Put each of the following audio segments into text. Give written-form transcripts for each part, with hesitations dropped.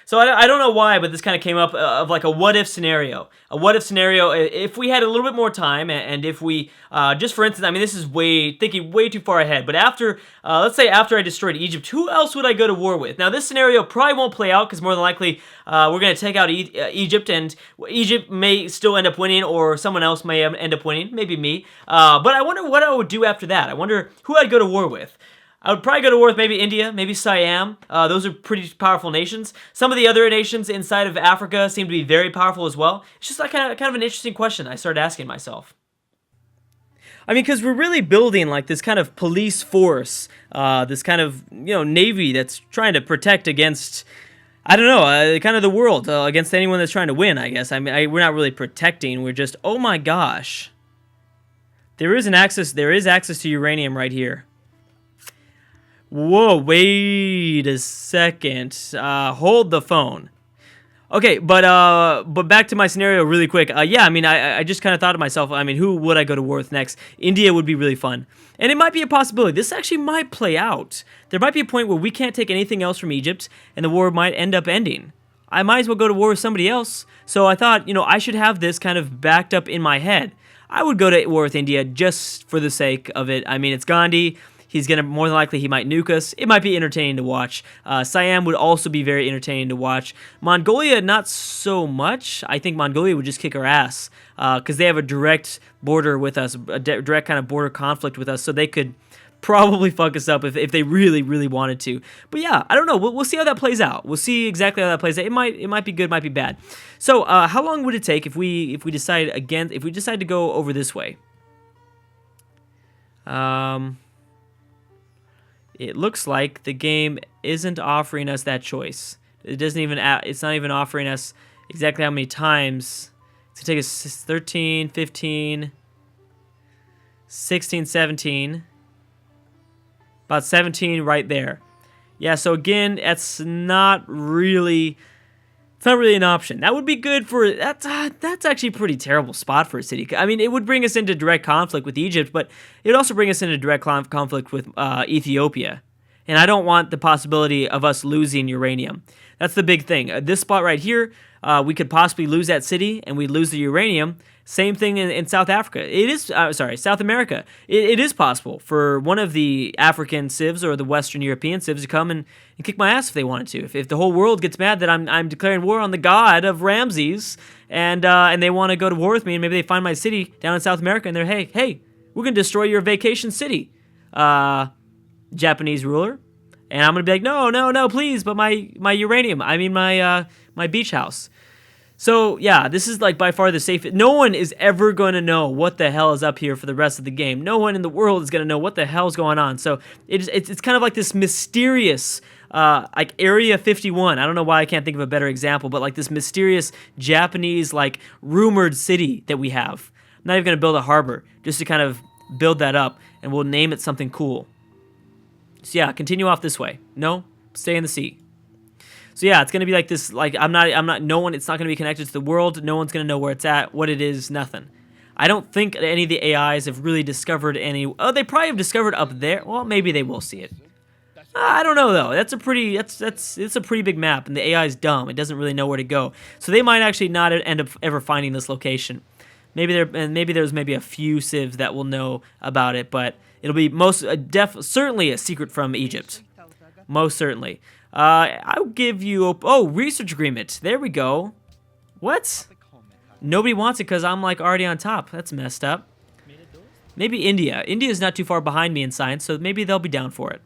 So I don't know why, but this kind of came up of like a what if scenario. A what if scenario if we had a little bit more time and if we, just for instance, I mean, this is thinking way too far ahead, but after, let's say after I destroyed Egypt, who else would I go to war with? Now, this scenario probably won't play out because more than likely we're going to take out Egypt, and Egypt may still end up winning, or someone else may end up winning, maybe me. But I wonder what I would do after that. I wonder who I'd go to war with. I would probably go to war with maybe India, maybe Siam. Those are pretty powerful nations. Some of the other nations inside of Africa seem to be very powerful as well. It's just like kind of an interesting question I started asking myself. I mean, because we're really building like this kind of police force, this kind of, navy that's trying to protect against, I don't know, kind of the world, against anyone that's trying to win, I guess. I mean, we're not really protecting. We're just, oh my gosh. There is access to uranium right here. Whoa, wait a second. Hold the phone. Okay, but back to my scenario really quick. Yeah, I mean, I just kind of thought to myself, I mean, who would I go to war with next? India would be really fun. And it might be a possibility. This actually might play out. There might be a point where we can't take anything else from Egypt, and the war might end up ending. I might as well go to war with somebody else. So I thought, I should have this kind of backed up in my head. I would go to war with India just for the sake of it. I mean, it's Gandhi. He's going to, more than likely, he might nuke us. It might be entertaining to watch. Siam would also be very entertaining to watch. Mongolia, not so much. I think Mongolia would just kick our ass because they have a direct border with us, a direct kind of border conflict with us, so they could probably fuck us up if they really, really wanted to. But yeah, I don't know. We'll see how that plays out. We'll see exactly how that plays out. It might be good, might be bad. So how long would it take if we decide to go over this way? It looks like the game isn't offering us that choice. It's not even offering us exactly how many times. It's going to take us 13, 15, 16, 17. About 17 right there. Yeah, so again, it's not really an option. That would be good for, that's actually a pretty terrible spot for a city. I mean, it would bring us into direct conflict with Egypt, but it would also bring us into direct conflict with Ethiopia. And I don't want the possibility of us losing uranium. That's the big thing. This spot right here, we could possibly lose that city, and we'd lose the uranium. Same thing in South Africa. South America. It is possible for one of the African civs or the Western European civs to come and kick my ass if they wanted to. If the whole world gets mad that I'm declaring war on the god of Ramses, and they want to go to war with me, and maybe they find my city down in South America, and they're, hey, we're going to destroy your vacation city, Japanese ruler. And I'm going to be like, no, please, but my uranium, I mean my beach house. So, yeah, this is like by far the safest. No one is ever going to know what the hell is up here for the rest of the game. No one in the world is going to know what the hell's going on. So, it's kind of like this mysterious, like Area 51. I don't know why I can't think of a better example, but like this mysterious Japanese, like, rumored city that we have. I'm not even going to build a harbor, just to kind of build that up, and we'll name it something cool. So, yeah, continue off this way. No, stay in the sea. So yeah, it's gonna be like this. Like it's not gonna be connected to the world. No one's gonna know where it's at, what it is, nothing. I don't think any of the AIs have really discovered any. Oh, they probably have discovered up there. Well, maybe they will see it. I don't know though. It's a pretty big map, and the AI is dumb. It doesn't really know where to go. So they might actually not end up ever finding this location. Maybe there's a few civs that will know about it, but it'll be certainly a secret from Egypt. Most certainly. I'll give you research agreement. There we go. What? Nobody wants it because I'm like already on top. That's messed up. Maybe India. India's not too far behind me in science, so maybe they'll be down for it.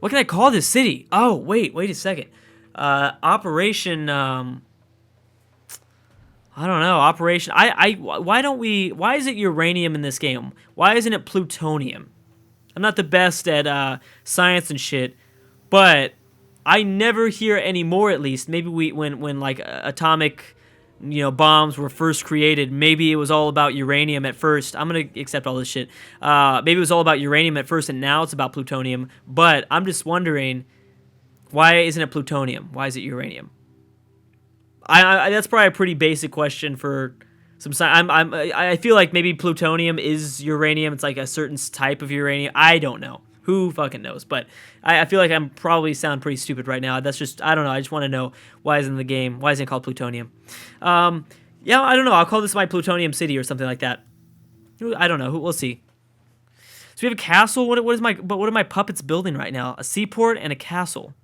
What can I call this city? Oh, wait a second. Operation, I don't know. Operation. Why is it uranium in this game? Why isn't it plutonium? I'm not the best at science and shit, but I never hear anymore, at least. Maybe when like atomic, bombs were first created, maybe it was all about uranium at first. I'm gonna accept all this shit. Maybe it was all about uranium at first, and now it's about plutonium. But I'm just wondering, why isn't it plutonium? Why is it uranium? That's probably a pretty basic question for some science. I feel like maybe plutonium is uranium. It's like a certain type of uranium. I don't know. Who fucking knows? But I feel like I'm probably sound pretty stupid right now. That's just, I don't know. I just want to know why isn't the game, why isn't it called Plutonium? Yeah, I don't know. I'll call this my Plutonium City or something like that. I don't know. We'll see. So we have a castle. What are my puppets building right now? A seaport and a castle.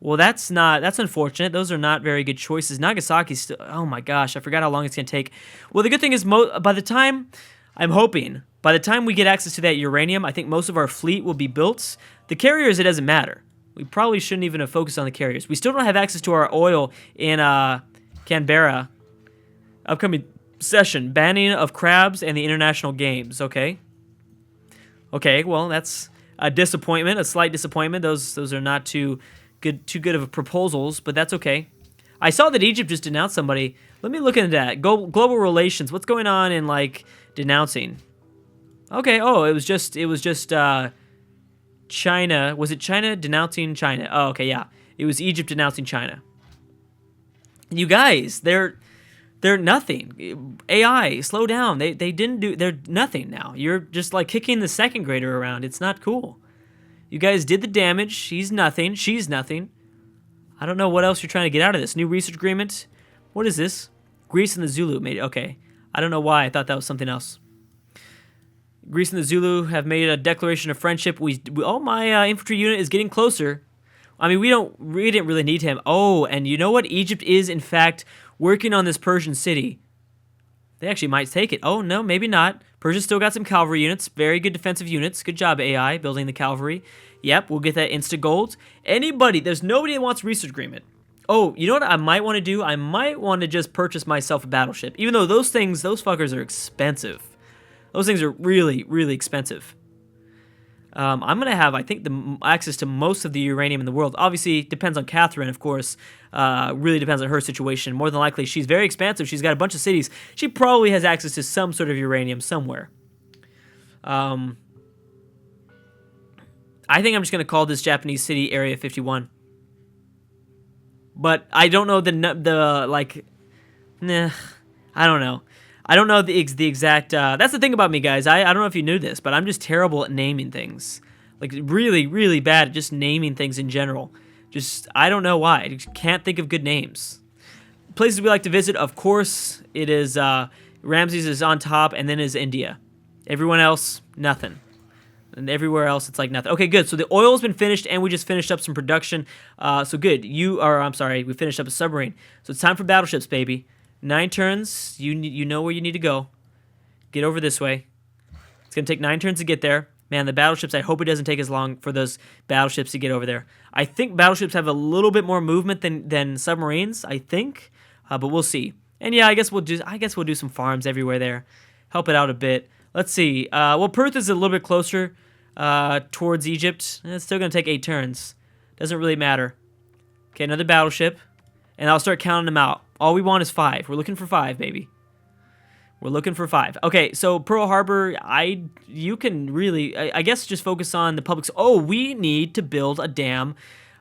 Well, that's unfortunate. Those are not very good choices. Nagasaki's still, oh my gosh, I forgot how long it's going to take. Well, the good thing is by the time we get access to that uranium, I think most of our fleet will be built. The carriers, it doesn't matter. We probably shouldn't even have focused on the carriers. We still don't have access to our oil in Canberra. Upcoming session, banning of crabs and the international games. Okay. Okay, well, that's a disappointment, a slight disappointment. Those are not too good of proposals, but that's okay. I saw that Egypt just denounced somebody. Let me look into that. Global relations. What's going on in like denouncing? Okay. Oh, it was just China. Was it China denouncing China? Oh, okay, yeah. It was Egypt denouncing China. You guys, they're nothing. AI, slow down. They're nothing now. You're just like kicking the second grader around. It's not cool. You guys did the damage. He's nothing. She's nothing. I don't know what else you're trying to get out of this. New research agreement. What is this? Greece and the Zulu made it. Okay. I don't know why. I thought that was something else. Greece and the Zulu have made a declaration of friendship. My infantry unit is getting closer. I mean, we didn't really need him. Oh, and you know what? Egypt is, in fact, working on this Persian city. They actually might take it. Oh, no, maybe not. Persia's still got some cavalry units. Very good defensive units. Good job, AI, building the cavalry. Yep, we'll get that insta-gold. There's nobody that wants research agreement. Oh, you know what I might want to do? I might want to just purchase myself a battleship. Even though those fuckers are expensive. Those things are really, really expensive. I'm going to have, I think, the access to most of the uranium in the world. Obviously, depends on Catherine, of course. Really depends on her situation. More than likely, she's very expansive. She's got a bunch of cities. She probably has access to some sort of uranium somewhere. I think I'm just going to call this Japanese city Area 51. But I don't know I don't know. I don't know the exact... that's the thing about me, guys. I don't know if you knew this, but I'm just terrible at naming things. Like, really, really bad at just naming things in general. I don't know why. I just can't think of good names. Places we like to visit, of course, it is... Ramses is on top, and then is India. Everyone else, nothing. And everywhere else, it's like nothing. Okay, good. So the oil's been finished, and we just finished up some production. So good. We finished up a submarine. So it's time for battleships, baby. 9 turns. You know where you need to go. Get over this way. It's going to take 9 turns to get there. Man, the battleships, I hope it doesn't take as long for those battleships to get over there. I think battleships have a little bit more movement than submarines, I think. But we'll see. And yeah, I guess we'll do some farms everywhere there. Help it out a bit. Let's see. Well, Perth is a little bit closer towards Egypt. It's still going to take 8 turns. Doesn't really matter. Okay, another battleship. And I'll start counting them out. All we want is 5. We're looking for 5, baby. We're looking for 5. Okay, so Pearl Harbor, you can really, I guess just focus on the public. Oh, we need to build a dam.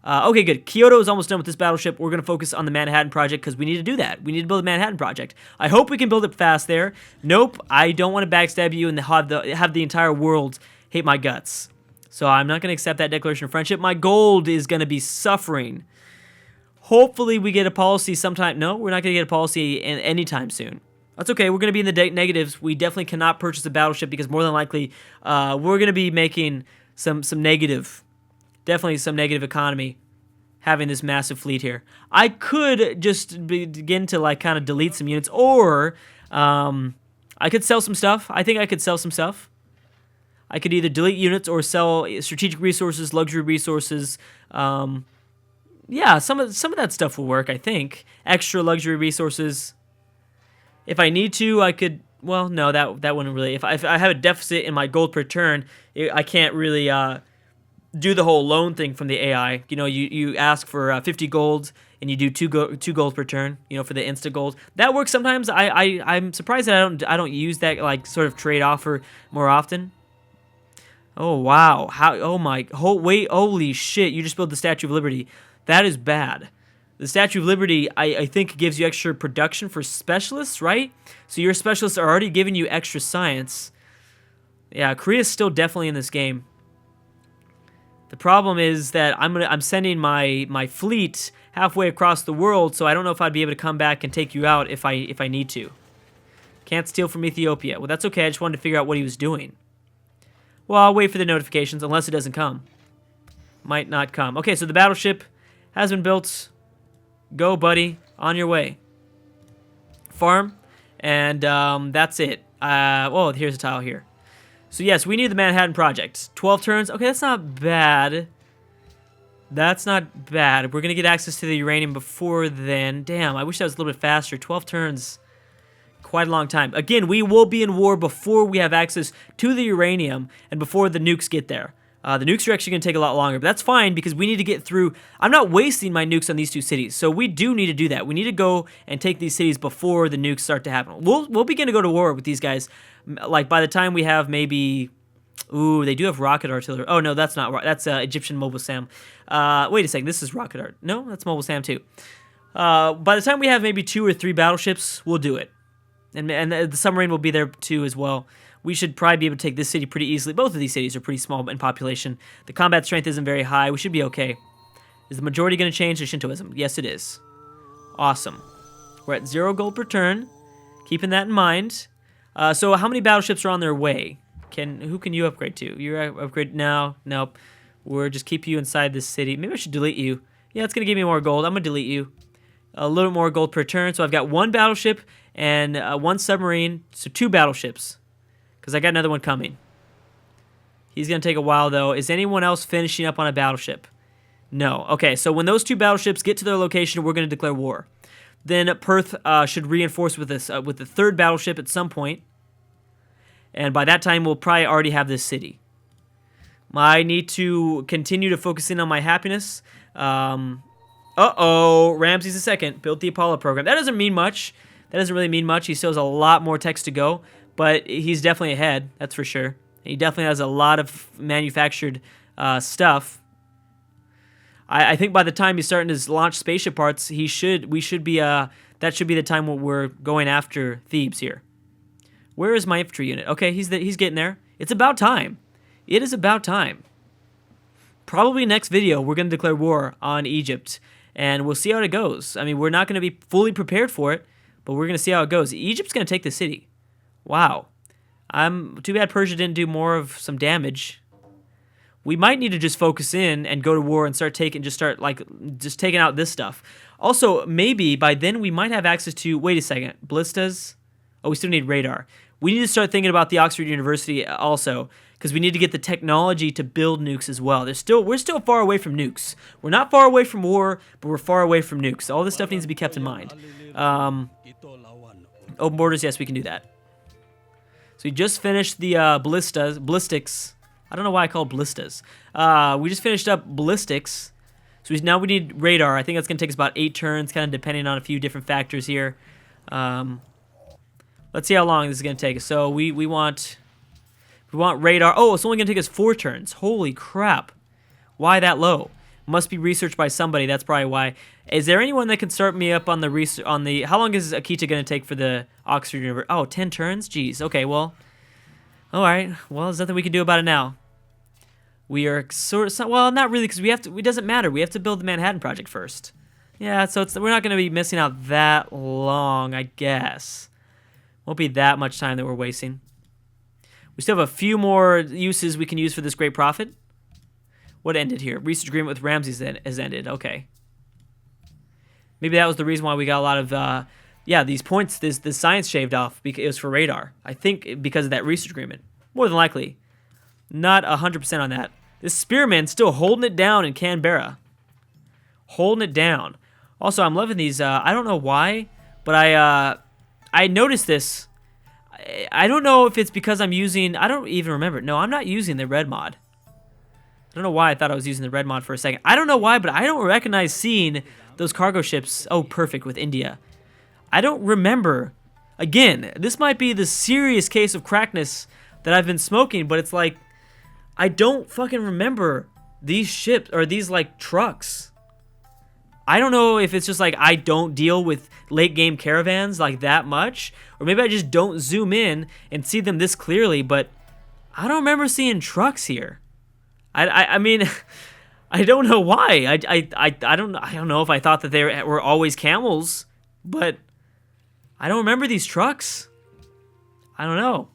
Okay, good. Kyoto is almost done with this battleship. We're going to focus on the Manhattan Project because we need to do that. We need to build the Manhattan Project. I hope we can build it fast there. Nope, I don't want to backstab you and have the entire world hate my guts. So I'm not going to accept that declaration of friendship. My gold is going to be suffering. Hopefully we get a policy sometime. No, we're not going to get a policy anytime soon. That's okay. We're going to be in the negatives. We definitely cannot purchase a battleship because more than likely we're going to be making some negative, definitely some negative economy having this massive fleet here. I could just begin to like kind of delete some units, or I could sell some stuff. I think I could sell some stuff. I could either delete units or sell strategic resources, luxury resources. Yeah, some of that stuff will work, I think. Extra luxury resources. If I need to, I could... Well, no, that wouldn't really... If I have a deficit in my gold per turn, I can't really do the whole loan thing from the AI. You know, you ask for 50 gold, and you do 2 gold per turn, you know, for the insta gold. That works sometimes. I'm surprised that I don't use that, like, sort of trade offer more often. Oh, wow. Holy shit, you just built the Statue of Liberty. That is bad. The Statue of Liberty, I think, gives you extra production for specialists, right? So your specialists are already giving you extra science. Yeah, Korea's still definitely in this game. The problem is that I'm sending my fleet halfway across the world, so I don't know if I'd be able to come back and take you out if I need to. Can't steal from Ethiopia. Well, that's okay. I just wanted to figure out what he was doing. Well, I'll wait for the notifications unless it doesn't come. Might not come. Okay, so the battleship has been built. Go, buddy. On your way. Farm. And that's it. Well, here's a tile here. So, yes, we need the Manhattan Project. 12 turns. Okay, that's not bad. That's not bad. We're going to get access to the uranium before then. Damn, I wish that was a little bit faster. 12 turns. Quite a long time. Again, we will be in war before we have access to the uranium and before the nukes get there. The nukes are actually going to take a lot longer, but that's fine because we need to get through. I'm not wasting my nukes on these two cities, so we do need to do that. We need to go and take these cities before the nukes start to happen. We'll begin to go to war with these guys. Like by the time we have maybe, ooh, they do have rocket artillery. Oh no, that's not. That's Egyptian Mobile Sam. Wait a second, this is rocket art. No, that's Mobile Sam too. By the time we have maybe 2 or 3 battleships, we'll do it. And the submarine will be there too as well. We should probably be able to take this city pretty easily. Both of these cities are pretty small in population. The combat strength isn't very high. We should be okay. Is the majority going to change to Shintoism? Yes, it is. Awesome. We're at 0 gold per turn. Keeping that in mind. So how many battleships are on their way? Who can you upgrade to? You're upgrade now? Nope. We'll just keep you inside this city. Maybe I should delete you. Yeah, it's going to give me more gold. I'm going to delete you. A little more gold per turn. So I've got 1 battleship and 1 submarine. So 2 battleships. Because I got another one coming. He's going to take a while, though. Is anyone else finishing up on a battleship? No. Okay, so when those 2 battleships get to their location, we're going to declare war. Then Perth should reinforce with this with the 3rd battleship at some point. And by that time, we'll probably already have this city. I need to continue to focus in on my happiness. Uh-oh. Ramses II built the Apollo program. That doesn't mean much. That doesn't really mean much. He still has a lot more text to go. But he's definitely ahead, that's for sure. He definitely has a lot of manufactured stuff. I think by the time he's starting to launch spaceship parts, that should be the time when we're going after Thebes here. Where is my infantry unit? Okay, he's getting there. It's about time. It is about time. Probably next video, we're going to declare war on Egypt, and we'll see how it goes. I mean, we're not going to be fully prepared for it, but we're going to see how it goes. Egypt's going to take the city. Wow. Too bad Persia didn't do more of some damage. We might need to just focus in and go to war and start taking out this stuff. Also, maybe by then we might have access to, wait a second, ballistas? Oh, we still need radar. We need to start thinking about the Oxford University also, because we need to get the technology to build nukes as well. We're still far away from nukes. We're not far away from war, but we're far away from nukes. All this stuff needs to be kept in mind. Open borders, yes, we can do that. So we just finished the ballistics. I don't know why I call it ballistas. We just finished up ballistics. So now we need radar. I think that's going to take us about 8 turns, kind of depending on a few different factors here. Let's see how long this is going to take us. So we want radar. Oh, it's only going to take us 4 turns. Holy crap. Why that low? Must be researched by somebody. That's probably why. Is there anyone that can start me up on the research how long is Akita going to take for the Oxford University? Oh, 10 turns? Jeez. Okay, well. All right. Well, there's nothing we can do about it now. We are sort of, well, not really, because it doesn't matter. We have to build the Manhattan Project first. Yeah, so we're not going to be missing out that long, I guess. Won't be that much time that we're wasting. We still have a few more uses we can use for this great profit. What ended here? Research agreement with Ramses has ended. Okay. Maybe that was the reason why we got a lot of, these points, this science shaved off, because it was for radar. I think because of that research agreement. More than likely. Not 100% on that. This Spearman's still holding it down in Canberra. Holding it down. Also, I'm loving these, I don't know why, but I noticed this. I don't know if it's because I'm using, I don't even remember. No, I'm not using the red mod. I don't know why I thought I was using the red mod for a second. I don't know why, but I don't recognize seeing those cargo ships. Oh, perfect, with India. I don't remember. Again, this might be the serious case of crackness that I've been smoking, but it's like, I don't fucking remember these ships, or these, like, trucks. I don't know if it's just, like, I don't deal with late-game caravans, like, that much, or maybe I just don't zoom in and see them this clearly, but I don't remember seeing trucks here. I mean, I don't know why. I don't know if I thought that they were always camels, but I don't remember these trucks. I don't know.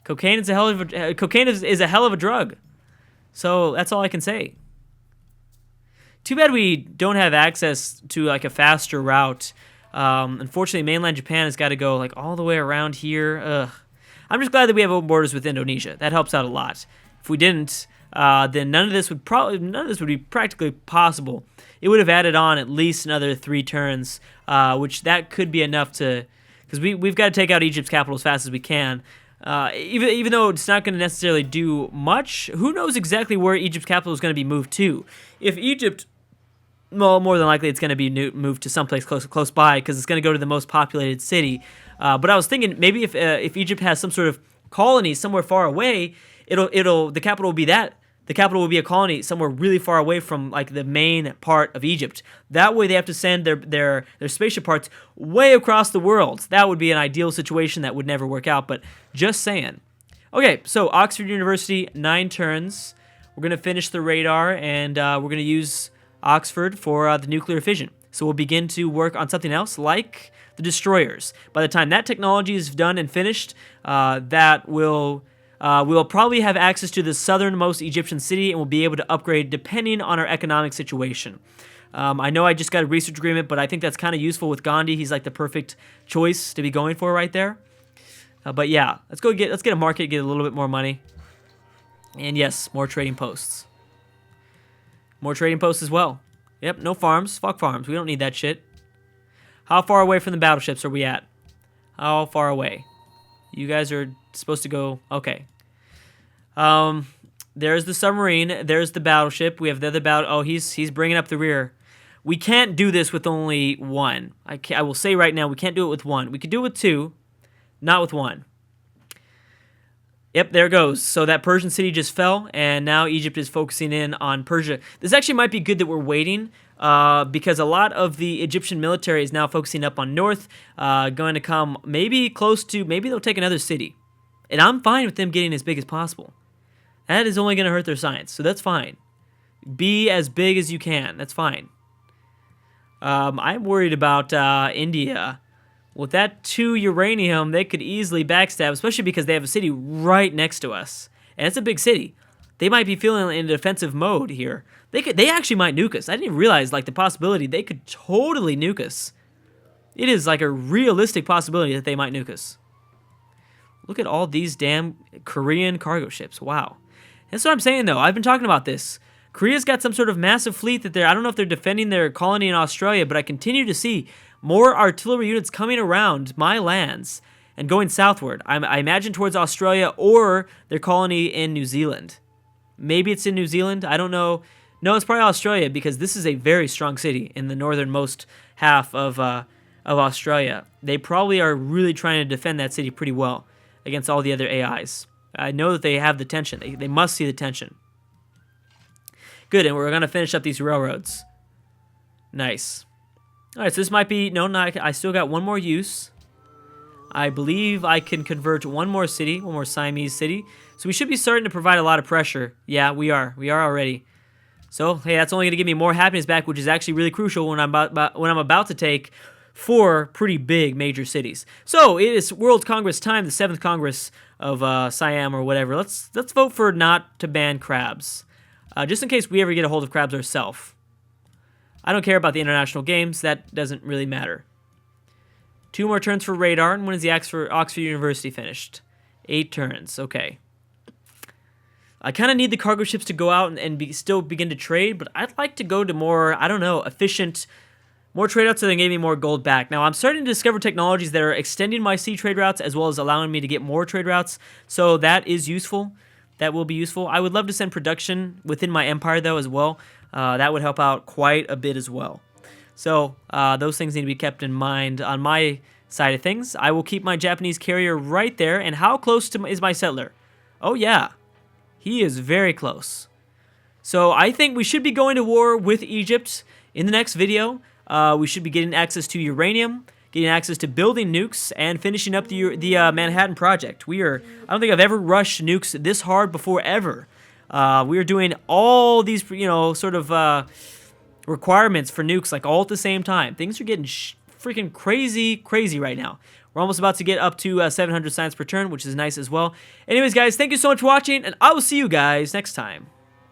Cocaine is a hell of a hell of a drug. So that's all I can say. Too bad we don't have access to like a faster route. Unfortunately, mainland Japan has got to go like all the way around here. Ugh. I'm just glad that we have open borders with Indonesia. That helps out a lot. If we didn't, then none of this would be practically possible. It would have added on at least another 3 turns, which that could be enough to, because we've got to take out Egypt's capital as fast as we can. Even though it's not going to necessarily do much, who knows exactly where Egypt's capital is going to be moved to? If Egypt, well, more than likely it's going to be moved to someplace close by because it's going to go to the most populated city. But I was thinking maybe if Egypt has some sort of colony somewhere far away, the capital will be the capital will be a colony somewhere really far away from like the main part of Egypt. That way they have to send their spaceship parts way across the world. That would be an ideal situation that would never work out, but just saying. Okay, so Oxford University, 9 turns. We're going to finish the radar, and we're going to use Oxford for the nuclear fission. So we'll begin to work on something else like the destroyers. By the time that technology is done and finished, we'll probably have access to the southernmost Egyptian city and we'll be able to upgrade depending on our economic situation. I know I just got a research agreement, but I think that's kind of useful with Gandhi. He's like the perfect choice to be going for right there. But yeah, let's get a market, get a little bit more money. And yes, more trading posts. More trading posts as well. Yep, no farms. Fuck farms. We don't need that shit. How far away from the battleships are we at? How far away? You guys are supposed to go... Okay. There's the submarine. There's the battleship. We have the other battle... Oh, he's bringing up the rear. We can't do this with only 1. I will say right now, we can't do it with 1. We could do it with 2, not with 1. Yep, there it goes. So that Persian city just fell, and now Egypt is focusing in on Persia. This actually might be good that we're waiting, because a lot of the Egyptian military is now focusing up on north, going to come maybe close to, maybe they'll take another city. And I'm fine with them getting as big as possible. That is only going to hurt their science, so that's fine. Be as big as you can, that's fine. I'm worried about India. With that 2 uranium, they could easily backstab, especially because they have a city right next to us. And it's a big city. They might be feeling in defensive mode here. They actually might nuke us. I didn't even realize like the possibility they could totally nuke us. It is like a realistic possibility that they might nuke us. Look at all these damn Korean cargo ships. Wow. That's what I'm saying though. I've been talking about this. Korea's got some sort of massive fleet that I don't know if they're defending their colony in Australia, but I continue to see more artillery units coming around my lands and going southward. I imagine towards Australia or their colony in New Zealand. Maybe it's in New Zealand. I don't know. No, it's probably Australia because this is a very strong city in the northernmost half of Australia. They probably are really trying to defend that city pretty well against all the other AIs. I know that they have the tension. They must see the tension. Good, and we're going to finish up these railroads. Nice. All right, so this might be... No, I still got 1 more use. I believe I can convert 1 more city, 1 more Siamese city. So we should be starting to provide a lot of pressure. Yeah, we are. We are already. So, hey, that's only going to give me more happiness back, which is actually really crucial when I'm about to take 4 pretty big major cities. So, it is World Congress time, the 7th Congress of Siam or whatever. Let's vote for not to ban crabs. Just in case we ever get a hold of crabs ourselves. I don't care about the international games. That doesn't really matter. 2 more turns for radar. And when is the Oxford University finished? 8 turns. Okay. I kind of need the cargo ships to go out and still begin to trade, but I'd like to go to more, I don't know, efficient, more trade routes so they can give me more gold back. Now, I'm starting to discover technologies that are extending my sea trade routes as well as allowing me to get more trade routes, so that is useful. That will be useful. I would love to send production within my empire, though, as well. That would help out quite a bit as well. So those things need to be kept in mind on my side of things. I will keep my Japanese carrier right there. And how close is my settler? Oh, yeah. He is very close. So I think we should be going to war with Egypt in the next video. We should be getting access to uranium, getting access to building nukes, and finishing up the Manhattan Project. I don't think I've ever rushed nukes this hard before, ever. We were doing all these, you know, sort of requirements for nukes like all at the same time. Things are getting freaking crazy right now. We're almost about to get up to 700 science per turn, which is nice as well. Anyways, guys, thank you so much for watching, and I will see you guys next time.